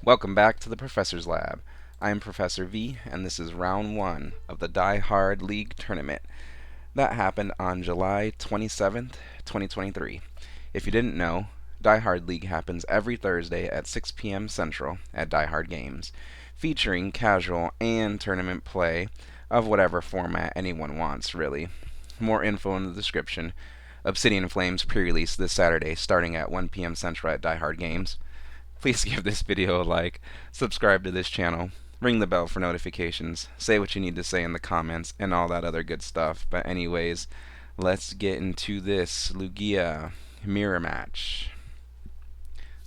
Welcome back to the Professor's Lab. I'm Professor V, and this is round 1 of the Die Hard League tournament. That happened on July 27th, 2023. If you didn't know, Die Hard League happens every Thursday at 6 p.m. Central at Die Hard Games, featuring casual and tournament play of whatever format anyone wants, really. More info in the description. Obsidian Flames pre-release this Saturday starting at 1 p.m. Central at Die Hard Games. Please give this video a like, subscribe to this channel, ring the bell for notifications, say what you need to say in the comments, and all that other good stuff. But anyways, let's get into this Lugia mirror match.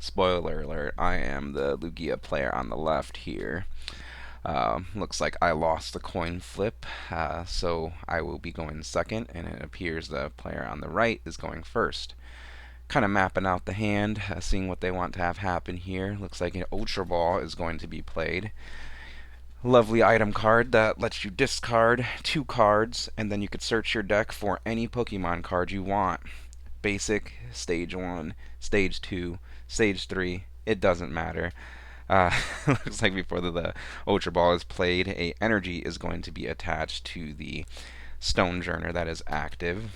Spoiler alert, I am the Lugia player on the left here. Looks like I lost the coin flip, so I will be going second, and it appears the player on the right is going first. Kind of mapping out the hand, seeing what they want to have happen here. Looks like an Ultra Ball is going to be played. Lovely item card that lets you discard 2 cards, and then you could search your deck for any Pokemon card you want. Basic, Stage 1, Stage 2, Stage 3, it doesn't matter. Looks like before the Ultra Ball is played, a energy is going to be attached to the Stone Journer that is active.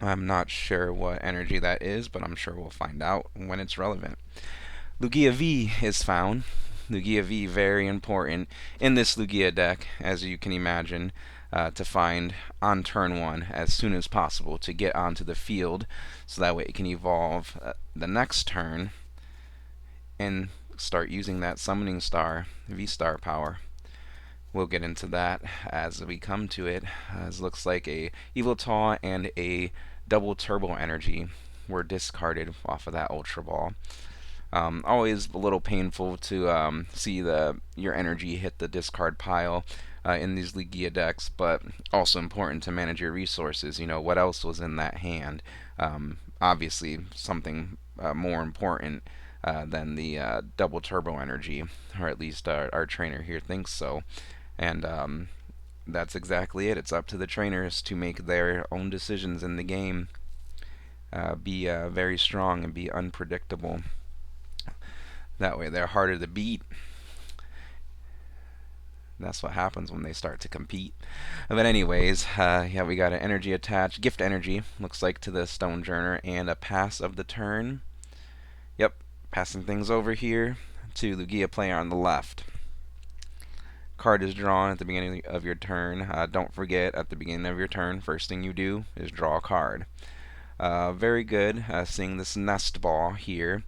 I'm not sure what energy that is, but I'm sure we'll find out when it's relevant. Lugia V is found. Lugia V, very important in this Lugia deck, as you can imagine, to find on turn 1 as soon as possible to get onto the field, so that way it can evolve the next turn and start using that Summoning Star, V-Star power. We'll get into that as we come to it. It looks like a Yveltal and a double turbo energy were discarded off of that Ultra Ball. Always a little painful to see your energy hit the discard pile in these Lugia decks, but also important to manage your resources. You know, what else was in that hand? Obviously, something more important than the double turbo energy, or at least our trainer here thinks so. And that's exactly it. It's up to the trainers to make their own decisions in the game. Be very strong and be unpredictable. That way they're harder to beat. That's what happens when they start to compete. But anyways, yeah, we got an energy attached, gift energy, looks like to the Stone Journer, and a pass of the turn. Yep, passing things over here to Lugia player on the left. Card is drawn at the beginning of your turn. Don't forget, at the beginning of your turn, first thing you do is draw a card. Very good, seeing this Nest Ball here.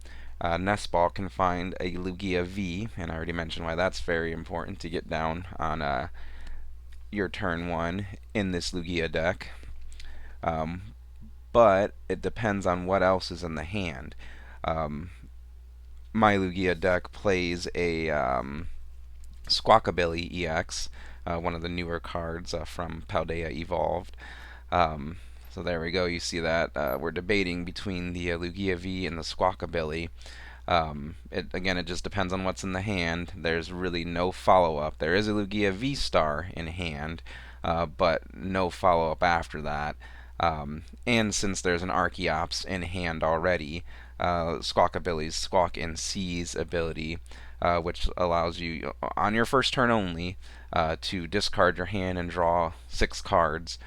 Nest Ball can find a Lugia V, and I already mentioned why that's very important to get down on your turn 1 in this Lugia deck. But it depends on what else is in the hand. My Lugia deck plays a Squawkabilly EX, one of the newer cards from Paldea Evolved. So there we go. You see that we're debating between the Lugia V and the Squawkabilly. It just depends on what's in the hand. There's really no follow-up. There is a Lugia V-Star in hand, but no follow-up after that. And since there's an Archeops in hand already, Squawkabilly's Squawk and Seize ability, which allows you, on your first turn only, to discard your hand and draw 6 cards.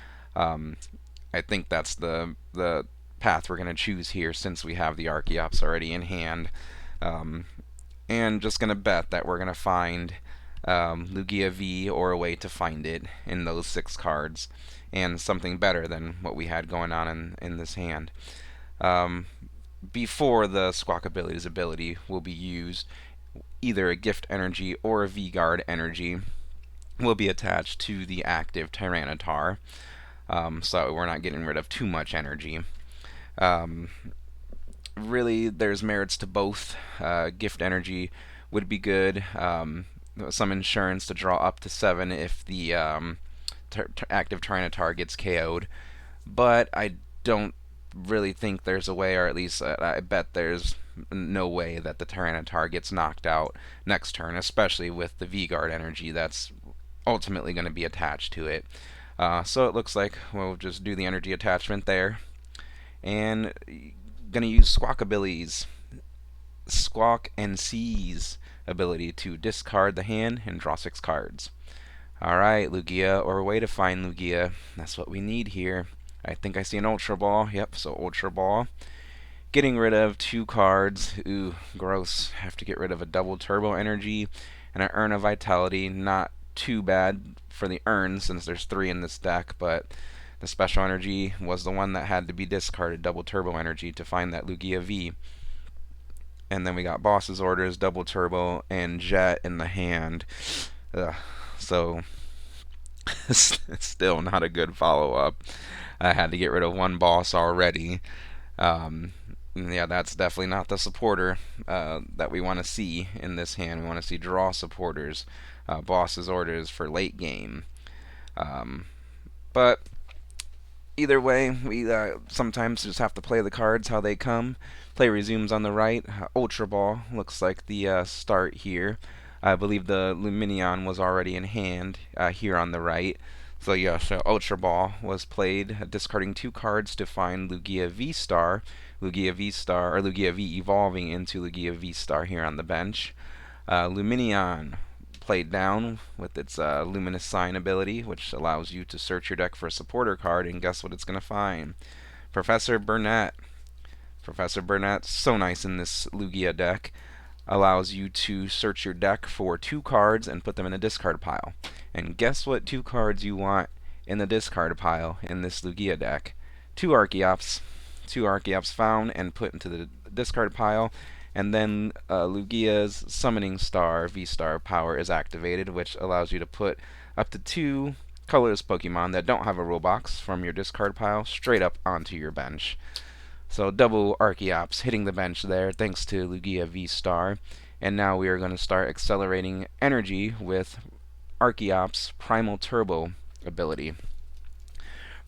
I think that's the path we're going to choose here, since we have the Archeops already in hand. And just going to bet that we're going to find Lugia V, or a way to find it in those 6 cards, and something better than what we had going on in this hand. Before the Squawkabilly's ability will be used, either a gift energy or a V-Guard energy will be attached to the active Tyranitar, so we're not getting rid of too much energy. Really, there's merits to both. Gift energy would be good. Some insurance to draw up to 7 if the active Tyranitar gets KO'd, but I don't really think there's a way, or at least I bet there's no way that the Tyranitar gets knocked out next turn, especially with the V-Guard energy that's ultimately going to be attached to it. So it looks like we'll just do the energy attachment there and Gonna use Squawkabilly's Squawk and Seize ability to discard the hand and draw 6 cards. Alright, Lugia, or a way to find Lugia. That's what we need here. I think I see an Ultra Ball. Yep, so Ultra Ball. Getting rid of 2 cards. Ooh, gross. Have to get rid of a double Turbo Energy and an Urn of Vitality. Not too bad for the Urn since there's 3 in this deck, but the Special Energy was the one that had to be discarded. Double Turbo Energy to find that Lugia V. And then we got Boss's Orders, Double Turbo, and Jet in the hand. Ugh. So, still not a good follow-up. I had to get rid of 1 boss already. Yeah, that's definitely not the supporter that we want to see in this hand. We want to see draw supporters, Boss's Orders for late game. But either way, we sometimes just have to play the cards how they come. Play resumes on the right. Ultra Ball looks like the start here. I believe the Luminion was already in hand here on the right. So yeah, so Ultra Ball was played, discarding 2 cards to find Lugia V-Star. Lugia V-Star, or Lugia V evolving into Lugia V-Star here on the bench. Luminion played down with its Luminous Sign ability, which allows you to search your deck for a supporter card, and guess what it's going to find? Professor Burnett. Professor Burnett's so nice in this Lugia deck. Allows you to search your deck for 2 cards and put them in a discard pile. And guess what 2 cards you want in the discard pile in this Lugia deck? 2 Archeops. 2 Archeops found and put into the discard pile. And then Lugia's Summoning Star V-Star power is activated, which allows you to put up to 2 colorless Pokemon that don't have a rule box from your discard pile straight up onto your bench. So double Archeops hitting the bench there thanks to Lugia V-Star. And now we are going to start accelerating energy with Archeops Primal Turbo ability.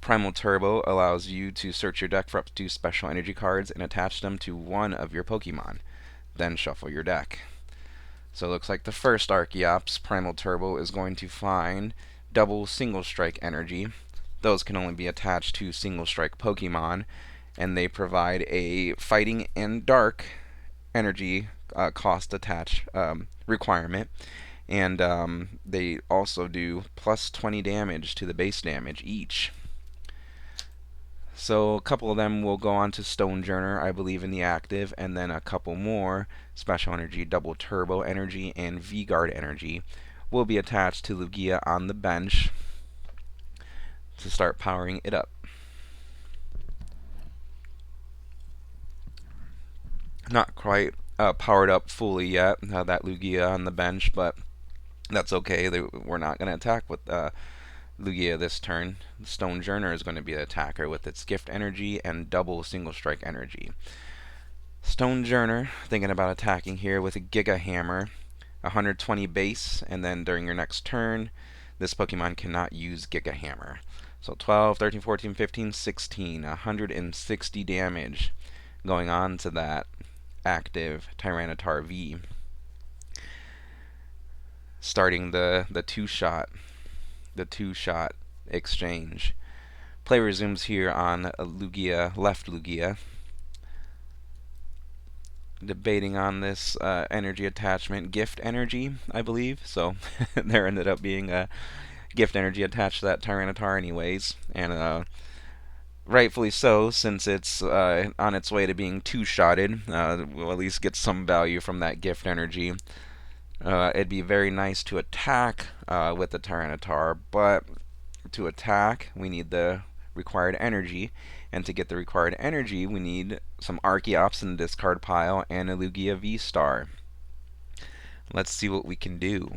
Primal Turbo allows you to search your deck for up to 2 special energy cards and attach them to one of your Pokemon. Then shuffle your deck. So it looks like the first Archeops Primal Turbo is going to find double Single Strike energy. Those can only be attached to Single Strike Pokemon, and they provide a fighting and dark energy cost attach requirement. And they also do plus 20 damage to the base damage each. So a couple of them will go on to Stonejourner, I believe, in the active, and then a couple more, Special Energy, Double Turbo Energy, and V-Guard Energy, will be attached to Lugia on the bench to start powering it up. Not quite powered up fully yet, that Lugia on the bench, but that's okay. We're not going to attack with Lugia this turn. Stonejourner is going to be the attacker with its gift energy and double single strike energy. Stonejourner, thinking about attacking here with a Giga Hammer, 120 base, and then during your next turn, this Pokemon cannot use Giga Hammer. So 12, 13, 14, 15, 16, 160 damage going on to that active Tyranitar V. Starting the two-shot exchange. Play resumes here on Lugia, left Lugia. Debating on this energy attachment, gift energy, I believe. So there ended up being a gift energy attached to that Tyranitar anyways, and rightfully so, since it's on its way to being two-shotted. We'll at least get some value from that gift energy. It'd be very nice to attack with the Tyranitar, but to attack, we need the required energy, and to get the required energy, we need some Archeops in the discard pile and a Lugia V-Star. Let's see what we can do.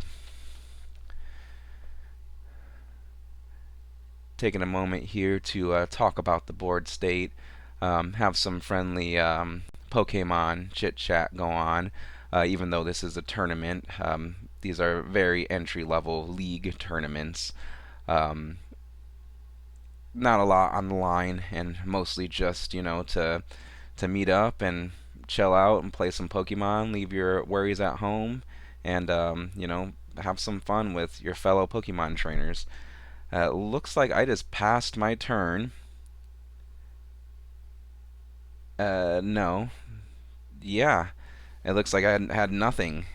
Taking a moment here to talk about the board state, have some friendly Pokemon chit-chat go on. Even though this is a tournament, these are very entry-level league tournaments. Not a lot on the line, and mostly just, to meet up and chill out and play some Pokemon, leave your worries at home, and, have some fun with your fellow Pokemon trainers. Looks like I just passed my turn, No. Yeah. It looks like I had nothing,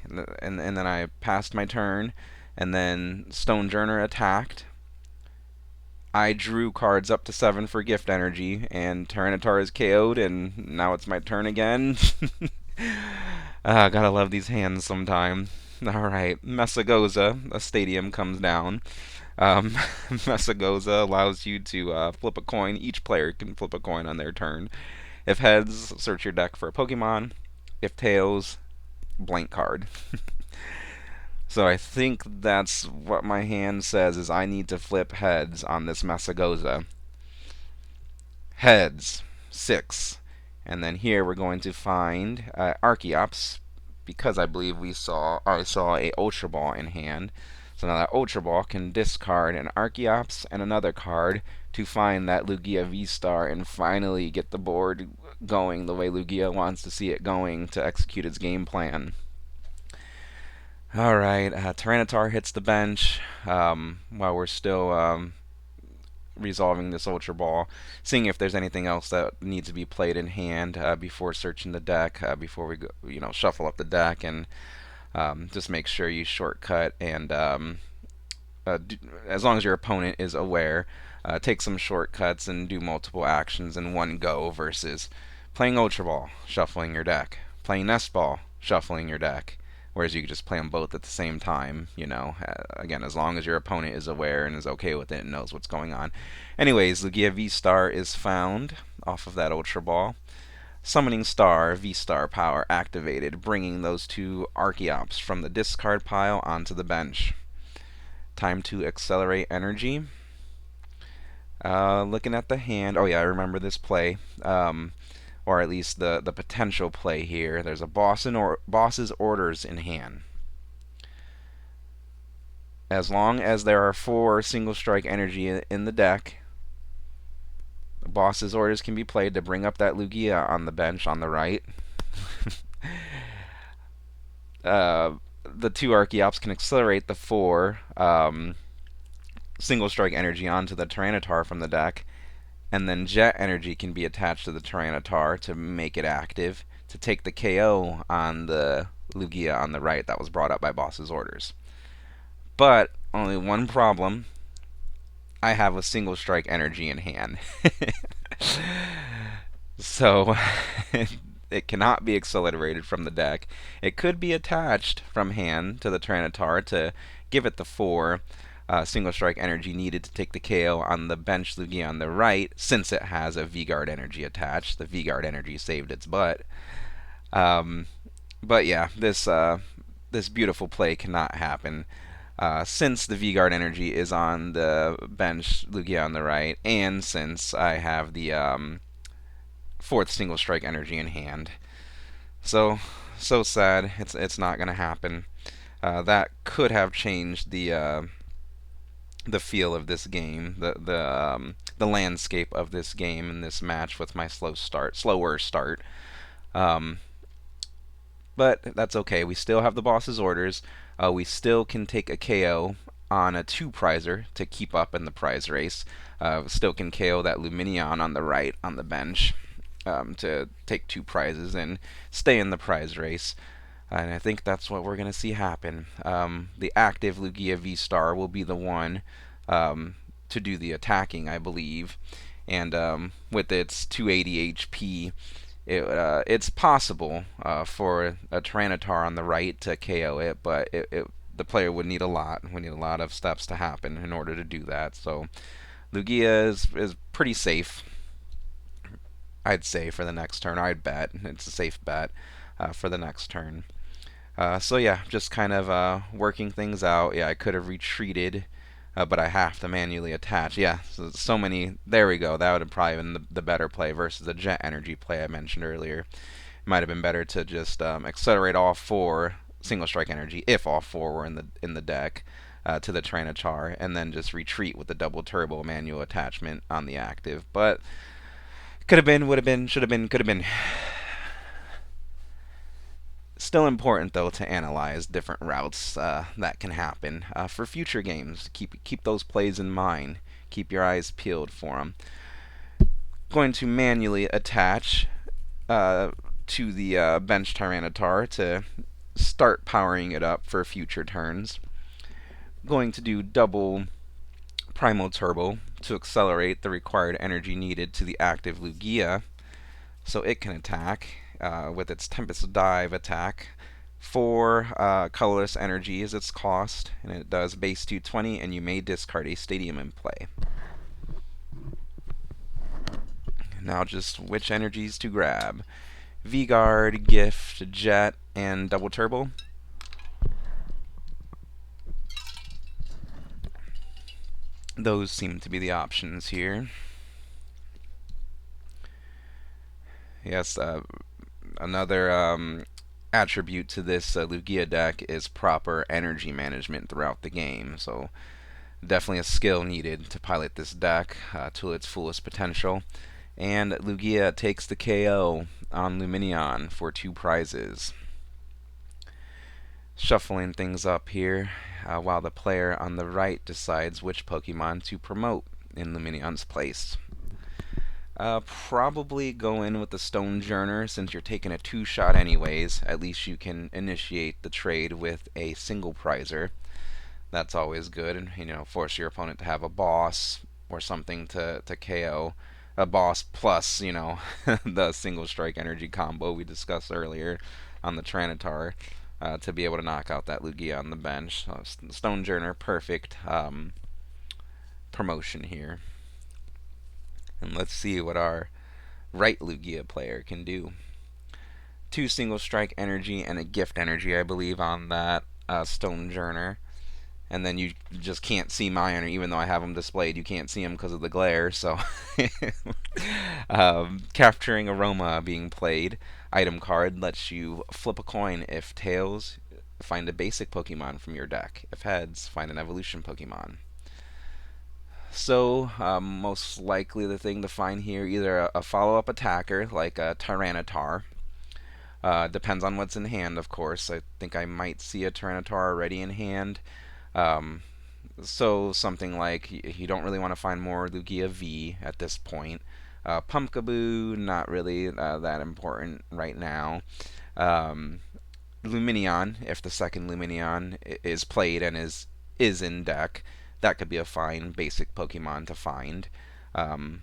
and then I passed my turn, and then Stonejourner attacked. I drew cards up to 7 for gift energy, and Tyranitar is KO'd, and now it's my turn again. Gotta love these hands sometime. Alright, Messagoza, a stadium comes down. Messagoza allows you to flip a coin. Each player can flip a coin on their turn. If heads, search your deck for a Pokemon. If tails, blank card. So I think that's what my hand says is I need to flip heads on this Messagoza. Heads, 6. And then here we're going to find Archeops, because I saw a Ultra Ball in hand. So now that Ultra Ball can discard an Archeops and another card to find that Lugia V-Star and finally get the board going the way Lugia wants to see it going to execute its game plan. Alright, Tyranitar hits the bench while we're still resolving this Ultra Ball, seeing if there's anything else that needs to be played in hand before searching the deck, before we go, shuffle up the deck and just make sure you shortcut and as long as your opponent is aware, take some shortcuts and do multiple actions in one go versus playing Ultra Ball, shuffling your deck, playing Nest Ball, shuffling your deck. Whereas you could just play them both at the same time, again, as long as your opponent is aware and is okay with it and knows what's going on. Anyways, Lugia V-Star is found off of that Ultra Ball. Summoning Star, V-Star power activated, bringing those two Archeops from the discard pile onto the bench. Time to accelerate energy. Looking at the hand, oh yeah, I remember this play. Or at least the potential play here. There's a boss's orders in hand. As long as there are 4 single strike energy in the deck, boss's orders can be played to bring up that Lugia on the bench on the right. The 2 Archeops can accelerate the 4 single strike energy onto the Tyranitar from the deck, and then Jet Energy can be attached to the Tyranitar to make it active to take the KO on the Lugia on the right that was brought up by boss's orders. But only one problem. I have a single strike energy in hand. So it cannot be accelerated from the deck. It could be attached from hand to the Tyranitar to give it the 4 single strike energy needed to take the KO on the bench Lugia on the right, since it has a V-Guard energy attached. The V-Guard energy saved its butt. But yeah, this beautiful play cannot happen. Since the V-Guard energy is on the bench Lugia on the right, and since I have the 4th single strike energy in hand. So sad. It's not gonna happen. That could have changed the feel of this game, the landscape of this game and this match with my slower start. Um, but that's okay. We still have the boss's orders. We still can take a KO on a 2-prizer to keep up in the prize race. Still can KO that Luminion on the right on the bench to take 2 prizes and stay in the prize race. And I think that's what we're going to see happen. The active Lugia V-Star will be the one to do the attacking, I believe. And with its 280 HP, it's possible for a Tyranitar on the right to KO it, but the player would need a lot. We need a lot of steps to happen in order to do that. So Lugia is pretty safe, I'd say, for the next turn. I'd bet it's a safe bet for the next turn. So yeah, just kind of working things out. Yeah, I could have retreated, but I have to manually attach. Yeah, so many. There we go. That would have probably been the better play versus the Jet Energy play I mentioned earlier. It might have been better to just accelerate all 4 single strike energy, if all 4 were in the deck, to the Tyranitar, and then just retreat with the double turbo manual attachment on the active. But could have been, would have been, should have been, could have been. Still important though to analyze different routes that can happen for future games. Keep those plays in mind. Keep your eyes peeled for them. Going to manually attach uh, to the bench Tyranitar to start powering it up for future turns. Going to do double Primal Turbo to accelerate the required energy needed to the active Lugia so it can attack with its Tempest Dive attack. 4 colorless energy is its cost, and it does base 220, and you may discard a stadium in play. Now just which energies to grab. V-Guard, Gift, Jet, and Double Turbo. Those seem to be the options here. Yes, another attribute to this Lugia deck is proper energy management throughout the game. So definitely a skill needed to pilot this deck to its fullest potential. And Lugia takes the KO on Lumineon for 2 prizes. Shuffling things up here while the player on the right decides which Pokemon to promote in Lumineon's place. Probably go in with the Stonejourner since you're taking a 2-shot anyways. At least you can initiate the trade with a single prizer. That's always good, and force your opponent to have a boss or something to KO. A boss plus, the single strike energy combo we discussed earlier on the Tranitar to be able to knock out that Lugia on the bench. Stonejourner, perfect promotion here. And let's see what our right Lugia player can do. 2 single strike energy and a gift energy, I believe, on that Stonejourner. And then you just can't see mine, even though I have them displayed. You can't see them because of the glare. So, capturing Aroma being played. Item card lets you flip a coin. If tails, find a basic Pokemon from your deck. If heads, find an evolution Pokemon. So, most likely the thing to find here, either a follow-up attacker like a Tyranitar. Depends on what's in hand, of course. I think I might see a Tyranitar already in hand. Um, so something like you don't really want to find more Lugia V at this point. Pumpkaboo, not really that important right now. Um, Lumineon, if the second Lumineon is played and is in deck, that could be a fine basic Pokemon to find. Um,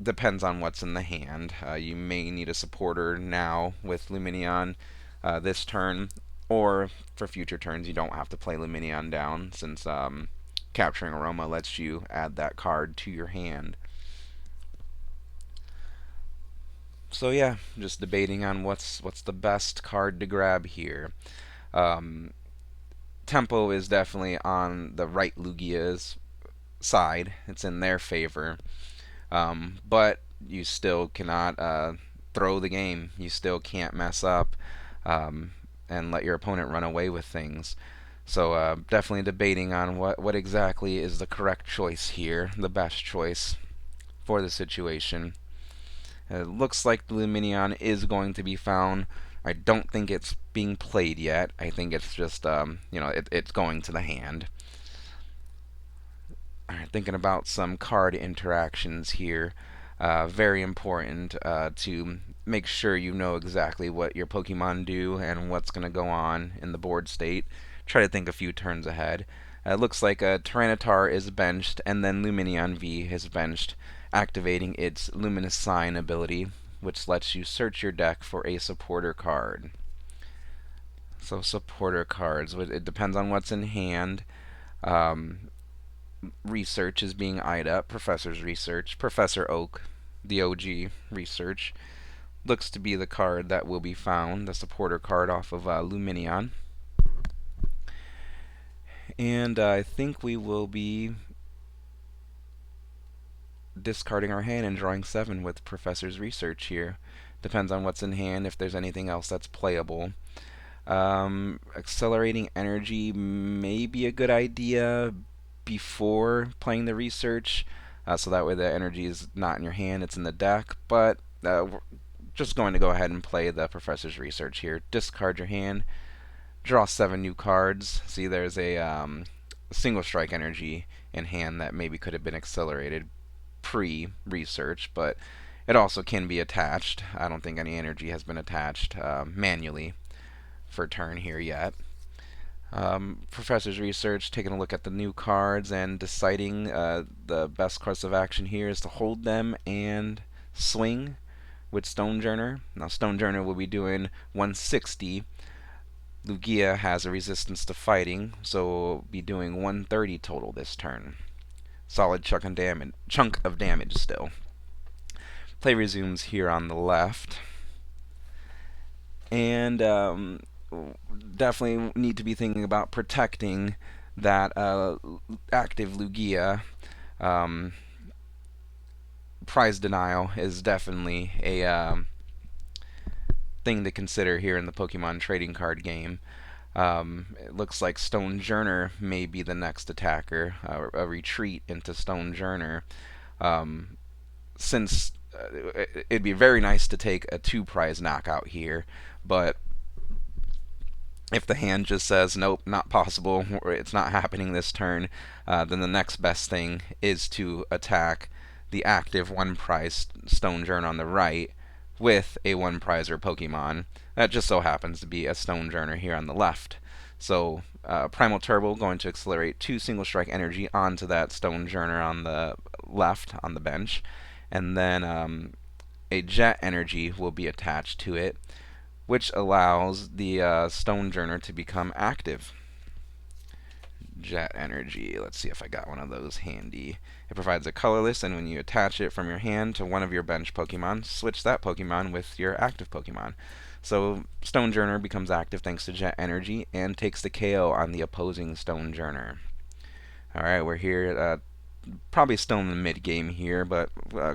Depends on what's in the hand. You may need a supporter now with Lumineon this turn, or for future turns you don't have to play Lumineon down since capturing Aroma lets you add that card to your hand. So yeah, just debating on what's the best card to grab here. Um, Tempo is definitely on the right Lugia's side. It's in their favor. But you still cannot throw the game. You still can't mess up and let your opponent run away with things. So definitely debating on what exactly is the correct choice here, the best choice for the situation. It looks like the Lumineon is going to be found. I don't think it's being played yet. I think it's just, it's going to the hand. Alright, thinking about some card interactions here. Very important to make sure you know exactly what your Pokemon do and what's going to go on in the board state. Try to think a few turns ahead. It looks like a Tyranitar is benched, and then Lumineon V is benched, activating its Luminous Sign ability, which lets you search your deck for a supporter card. So supporter cards, it depends on what's in hand. Research is being eyed up. Professor's Research. Professor Oak, the OG Research, looks to be the card that will be found, the supporter card off of Lumineon. And I think we will be discarding our hand and drawing 7 with Professor's Research here. Depends on what's in hand, if there's anything else that's playable. Accelerating energy may be a good idea before playing the research, so that way the energy is not in your hand, it's in the deck. But we're just going to go ahead and play the Professor's Research here. Discard your hand, draw 7 new cards. See, there's a single strike energy in hand that maybe could have been accelerated pre-research, but It also can be attached. I don't think any energy has been attached manually for turn here yet. Professor's research, taking a look at the new cards and deciding the best course of action here is to hold them and swing with Stonejourner. Now Stonejourner will be doing 160. Lugia has a resistance to fighting, so we'll be doing 130 total this turn. Solid chunk of damage still. Play resumes here on the left. And definitely need to be thinking about protecting that active Lugia. Um, Prize denial is definitely a thing to consider here in the Pokemon trading card game. It looks like Stonejourner may be the next attacker, a retreat into Stonejourner. Since it'd be very nice to take a 2-prize knockout here, but if the hand just says, nope, not possible, or it's not happening this turn, then the next best thing is to attack the active 1-prize Stonejourner on the right with a 1-prizer Pokemon. That just so happens to be a Stonejourner here on the left. So Primal Turbo going to accelerate 2 Single Strike Energy onto that Stonejourner on the left on the bench, and then a Jet Energy will be attached to it, which allows the Stonejourner to become active. Jet Energy. Let's see if I got one of those handy. It provides a colorless, and when you attach it from your hand to one of your bench Pokemon, switch that Pokemon with your active Pokemon. So Stonejourner becomes active thanks to Jet Energy and takes the KO on the opposing Stonejourner. Alright, we're here, probably still in the mid-game here, but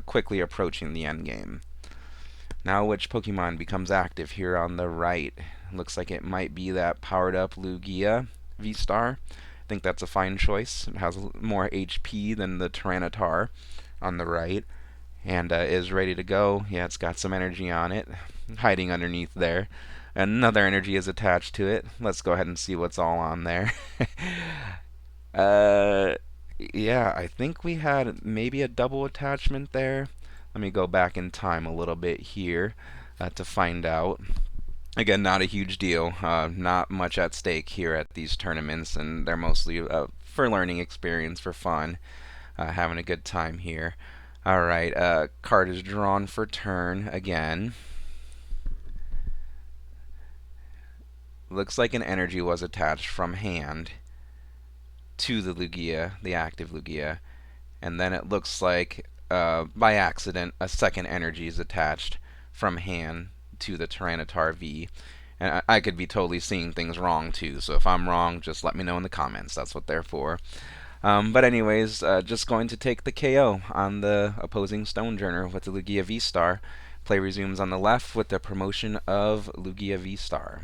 quickly approaching the end game. Now which Pokemon becomes active here on the right? Looks like it might be that powered up Lugia V-Star. I think that's a fine choice. It has more HP than the Tyranitar on the right, and is ready to go. Yeah, it's got some energy on it, hiding underneath there. Another energy is attached to it. Let's go ahead and see what's all on there. uh, yeah, I think we had maybe a double attachment there. Let me go back in time a little bit here to find out. Again, not a huge deal. Not much at stake here at these tournaments, and they're mostly for learning experience, for fun, having a good time here. Alright, card is drawn for turn again. Looks like an energy was attached from hand to the Lugia, the active Lugia, and then it looks like by accident a second energy is attached from hand to the Tyranitar V. And I could be totally seeing things wrong too, so if I'm wrong, just let me know in the comments. That's what they're for. But anyways, just going to take the KO on the opposing Stonejourner with the Lugia V-Star. Play resumes on the left with the promotion of Lugia V-Star.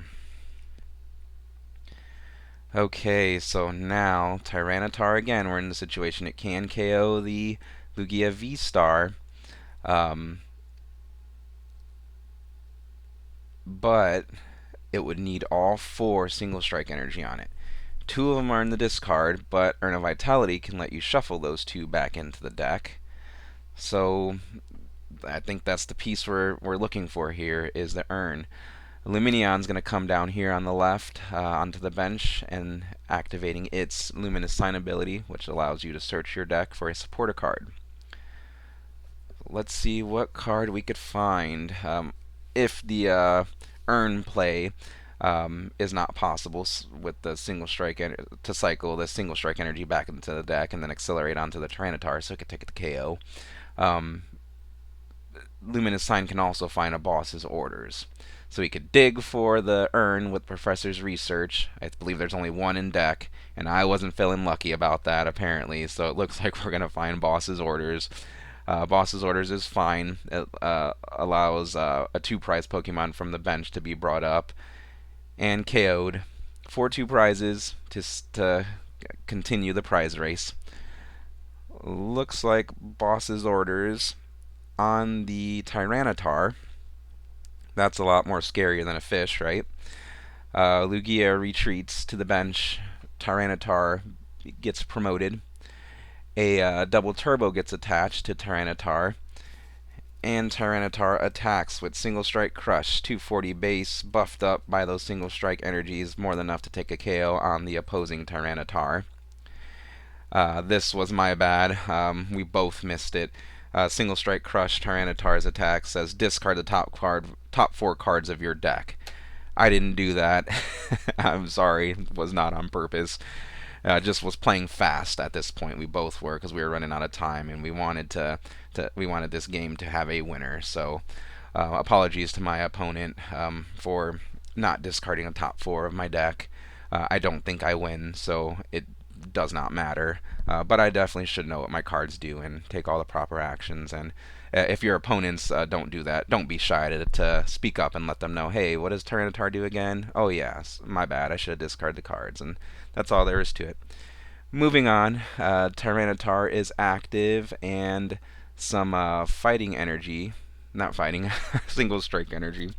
Okay, so now Tyranitar again. We're in the situation it can KO the Lugia V-Star, but it would need all 4 Single Strike Energy on it. 2 of them are in the discard, but Urn of Vitality can let you shuffle those 2 back into the deck. So I think that's the piece we're looking for here, is the Urn. Lumineon's going to come down here on the left onto the bench and activating its Luminous Sign ability, which allows you to search your deck for a supporter card. Let's see what card we could find. If the Urn play is not possible with the single strike to cycle the single strike energy back into the deck and then accelerate onto the Tyranitar, so it could take the KO. Luminous Sign can also find a boss's orders. So we could dig for the Urn with Professor's research. I believe there's only 1 in deck, and I wasn't feeling lucky about that apparently, so it looks like we're going to find boss's orders. Boss's orders is fine. It allows a 2-prize Pokemon from the bench to be brought up and KO'd for 2 prizes to continue the prize race. Looks like boss's orders on the Tyranitar. That's a lot more scarier than a fish, right? Lugia retreats to the bench. Tyranitar gets promoted. A double turbo gets attached to Tyranitar. And Tyranitar attacks with Single Strike Crush, 240 base, buffed up by those Single Strike energies, more than enough to take a KO on the opposing Tyranitar. This was my bad. We both missed it. Single Strike Crush Tyranitar's attack says discard the top 4 cards of your deck. I didn't do that. I'm sorry, it was not on purpose. Just was playing fast at this point. We both were because we were running out of time, and we wanted we wanted this game to have a winner. So, apologies to my opponent for not discarding the top 4 of my deck. I don't think I win, so it does not matter. But I definitely should know what my cards do and take all the proper actions. And if your opponents don't do that, don't be shy to speak up and let them know, hey, what does Tyranitar do again? Oh, yes, my bad. I should have discarded the cards. And that's all there is to it. Moving on, Tyranitar is active, and some fighting energy, not fighting, single strike energy,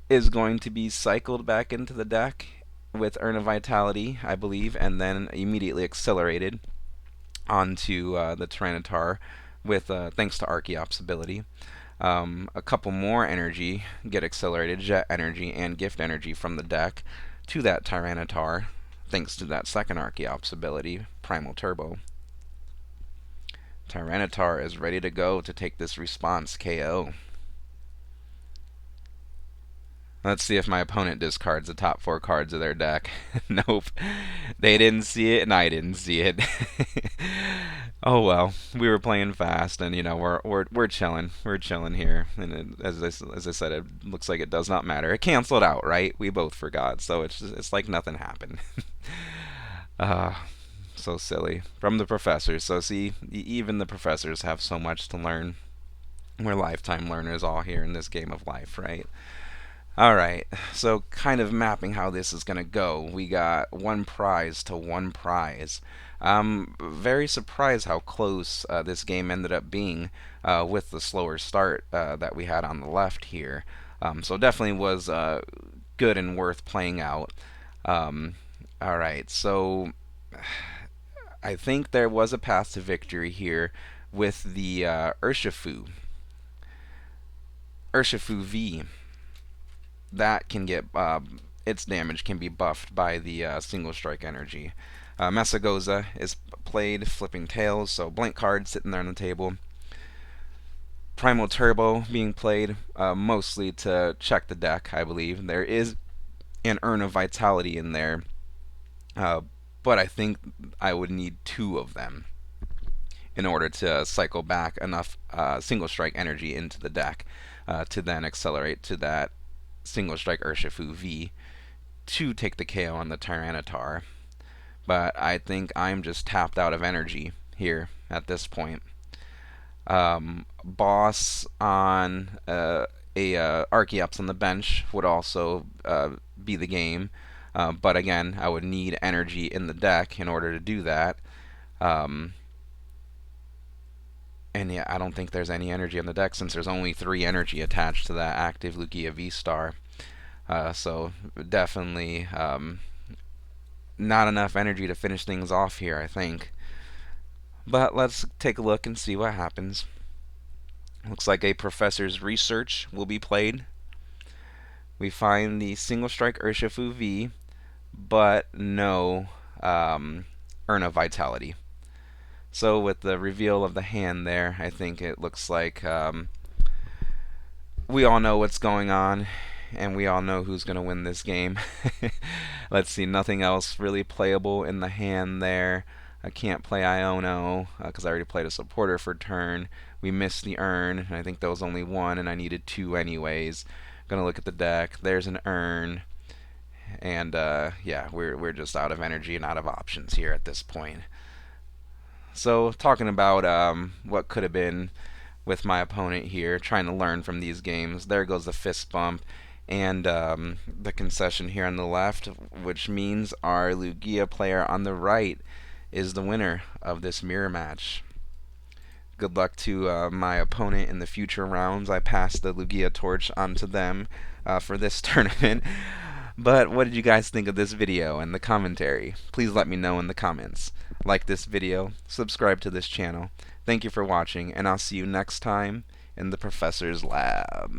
is going to be cycled back into the deck with Urn of Vitality, I believe, and then immediately accelerated onto the Tyranitar with thanks to Archeop's ability. A couple more energy get accelerated, Jet Energy and Gift Energy from the deck to that Tyranitar, thanks to that second Archeop's ability, Primal Turbo. Tyranitar is ready to go to take this response KO. Let's see if my opponent discards the top 4 cards of their deck. Nope. They didn't see it, and I didn't see it. Oh well, we were playing fast, and we're chilling. We're chilling here, and as I said, it looks like it does not matter. It canceled out, right? We both forgot, so it's like nothing happened. uh, so silly from the professors. So see, even the professors have so much to learn. We're lifetime learners all here in this game of life, right? Alright, so kind of mapping how this is going to go. We got 1 prize to 1 prize. I'm very surprised how close this game ended up being with the slower start that we had on the left here. So definitely was good and worth playing out. Alright, so I think there was a path to victory here with the Urshifu. Urshifu V. That can get its damage can be buffed by the single strike energy. Mesagoza is played, flipping tails, so blank card sitting there on the table. Primal Turbo being played, mostly to check the deck, I believe. There is an Urn of Vitality in there, but I think I would need 2 of them in order to cycle back enough single strike energy into the deck to then accelerate to that Single Strike Urshifu V to take the KO on the Tyranitar. But I think I'm just tapped out of energy here at this point. Boss on a Archeops on the bench would also be the game. But again, I would need energy in the deck in order to do that. And yeah, I don't think there's any energy on the deck since there's only 3 energy attached to that active Lugia V-Star. So definitely not enough energy to finish things off here, I think. But let's take a look and see what happens. Looks like a Professor's Research will be played. We find the Single Strike Urshifu V, but no Urn of Vitality. So with the reveal of the hand there, I think it looks like we all know what's going on, and we all know who's going to win this game. Let's see, nothing else really playable in the hand there. I can't play Iono because I already played a supporter for turn. We missed the Urn, and I think there was only 1, and I needed 2 anyways. Gonna look at the deck. There's an Urn, and yeah, we're just out of energy and out of options here at this point. So talking about what could have been with my opponent here, trying to learn from these games. There goes the fist bump and the concession here on the left, which means our Lugia player on the right is the winner of this mirror match. Good luck to my opponent in the future rounds. I passed the Lugia torch on to them for this tournament. But what did you guys think of this video and the commentary? Please let me know in the comments. Like this video, subscribe to this channel. Thank you for watching, and I'll see you next time in the professor's lab.